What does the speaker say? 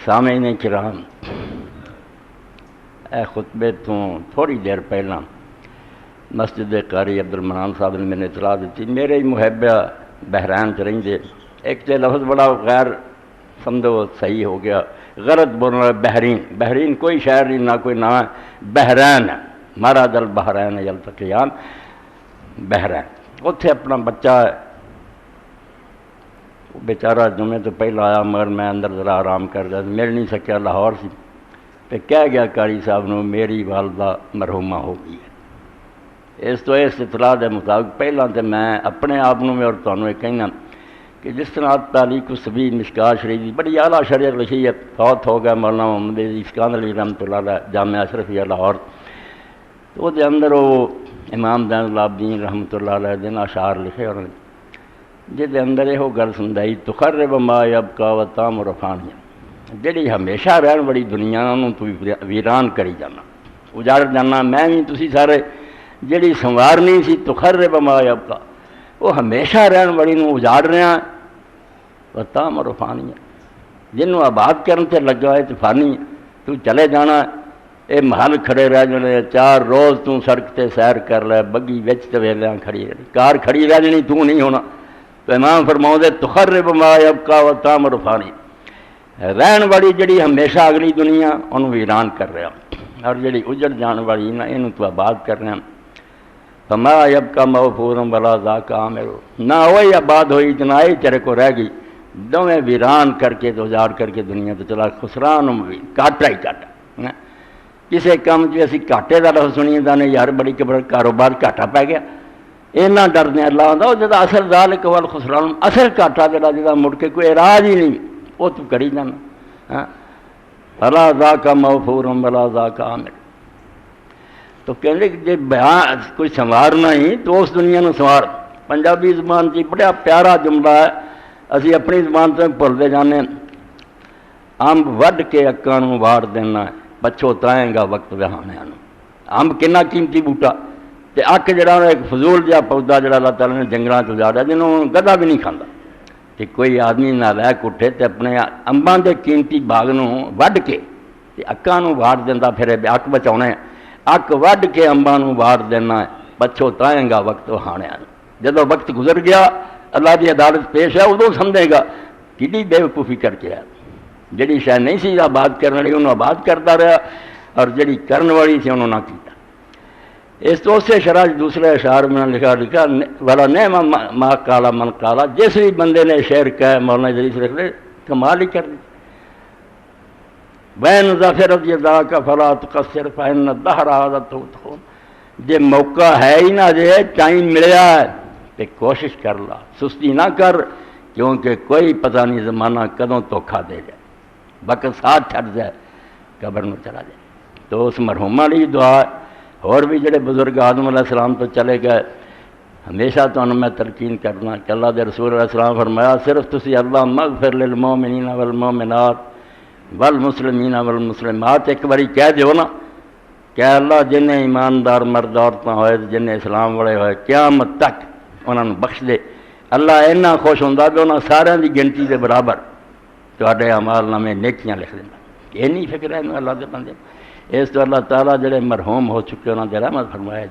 سامعین کرام، اے خطبے تو تھوڑی دیر پہلا مسجد قاری عبدالمنان صاحب نے میں نے اطلاع دیتی، میرے محبہ بحرین چ رہندے، ایک تے لفظ بڑا غیر سمجھو صحیح ہو گیا، غلط بولنا بحرین، بحرین کوئی شہر نہیں، نہ کوئی نام ہے، بحرین ہے، مرج البحرین یلتقیان، بحرین، اتھے اپنا بچہ ہے، بیچارہ جمعے تو پہلا آیا مگر میں اندر ذرا آرام کر رہا تھا، مل نہیں سکیا، لاہور سی، پہ کہہ گیا قاری صاحب نے میری والدہ مرحومہ ہو گئی ہے۔ اس تو اس اطلاع کے مطابق پہلا تو میں اپنے آپ میں اور تمہیں کہنا کہ جس طرح تعلیق الصبی مشکات شریف کی بڑی اعلیٰ شریعت لکھی ہے، فوت ہو گیا مولانا محمد اسکندری رحمۃ اللہ علیہ، جامعہ اشرفیہ لاہور، تو وہ اندر وہ امام زین العابدین رحمۃ اللہ علیہ دن اشعار لکھے، اور جس اندر یہ گل سمجھائی تخرب ما یبقی و تعمر فانیہ، جڑی ہمیشہ رہن والی دنیا انہوں تو ویران کری جانا، اجاڑ جانا، میں بھی تسی سارے، جڑی سنوارنی سی تخرب ما یبقی، وہ ہمیشہ رہن والی نو اجاڑ رہا و تعمر فانیہ، جنہوں آباد کرن تے لگا ہے تو فانی ہے، تو چلے جانا، اے محل کھڑے رہ جانے، 4 روز تو سڑک تے سیر کر لے، بگی وچ تے ویلیاں کھڑی رہی، کار کھڑی رہ جانی، تو نہیں ہونا، تو امام فرماؤں دے تخرب ما یبقی و تعمر فانی، رہن والی جڑی ہمیشہ اگلی دنیا انہوں ویران کر رہا، اور جڑی اجڑ جان والی نا انہوں تو آباد کر رہا، فما یبقی موفور ولا ذاک عامر، نہ وہی آباد ہوئی جنا ہی تیرے کو رہ گئی، دویں ویران کر کے تو اجاڑ کر کے دنیا تو چلا، خسران بھی کاٹا ہی کاٹا، کسے کام جو اسی کاٹے دا لفظ سنی دا نہیں یار بڑی کبر کاروبار کاٹا پہ گیا، اینا ڈرنے اللہ آتا، وہ جدا اصل ذالک والخسران، اصل کاٹا جدا مڑ کے کوئی اراج ہی نہیں، وہ تو کری جانا، فلا ذاک موفور ولا ذاک عامر، تو کہنے کہ جب بیان کوئی سنوارنا ہی تو اس دنیا نو سنوار، پنجابی زبان جی بڑا پیارا جملہ ہے، اسی اپنی زبان سے بھولتے جانے، امب وڈ کے اکاں نو وار دینا ہے، پچھو تائیں گا وقت وہانے آنو، امب کنا قیمتی بوٹا، تے اک جڑا ایک فضول جہا پودا جڑا اللہ تعالیٰ نے جنگلاں تو جاڑا جنہوں گدھا بھی نہیں کھاندا، کہ کوئی آدمی نالائق اٹھے تے اپنے امباں دے قیمتی باغ نو وڈ کے تے اکاں نو وار دیندا پھرے، اک بچاؤنا ہے، اک وڈ کے امباں نو وار دینا ہے، پچھو تائیں گا وقت وہانے آنو، جدو وقت گزر گیا اللہ دی عدالت پیش ہے، ادو سمجھے گا کڈی بے وقوفی کر کے ہے، جڑی شاید نہیں سی آباد کرنے والی انہوں آباد کرتا رہا، اور جڑی کرن والی سی انہوں نہ کیتا۔ اس تو سے شرح دوسرے اشعار میں لکھا والا نعم ما قالا من قالا، جس بھی بندے نے شعر کہا مولانا ادریس رکھ لے کمال ہی کر دی، وین ظفرت یذاک فلا تقصر فإن الدہر عادت تخون، جے موقع ہے ہی نہ جے ٹائم ملیا ہے تے کوشش کر لا، سستی نہ کر، کیونکہ کوئی پتہ نہیں زمانہ کدوں دھوکھا دے جائے، وقت ساتھ چھڑ جائے، قبر میں چلا جائے۔ تو اس مرحومہ لی دعا، اور بھی جڑے بزرگ آدم علیہ السلام تو چلے گئے، ہمیشہ تو انہوں میں تلقین کرنا کہ اللہ دے رسول علیہ السلام فرمایا صرف تسی اللہ مغفر للمومنین والمومنات والمسلمین والمسلمات ایک باری کہہ دیو نا کہ اللہ جنہیں ایماندار مرد عورتیں ہوئے، جنہیں اسلام والے ہوئے، قیامت تک انہوں نے بخش دے، اللہ اینا خوش ہوندہ کہ انہوں سارے دی گنتی دے برابر تواڈے اعمال نامے نیکیاں لکھ دینا، یہ نہیں فکر ہے اللہ دے بندے، اس تو اللہ تعالیٰ جڑے مرحوم ہو چکے انہوں نے رحمت فرمائے۔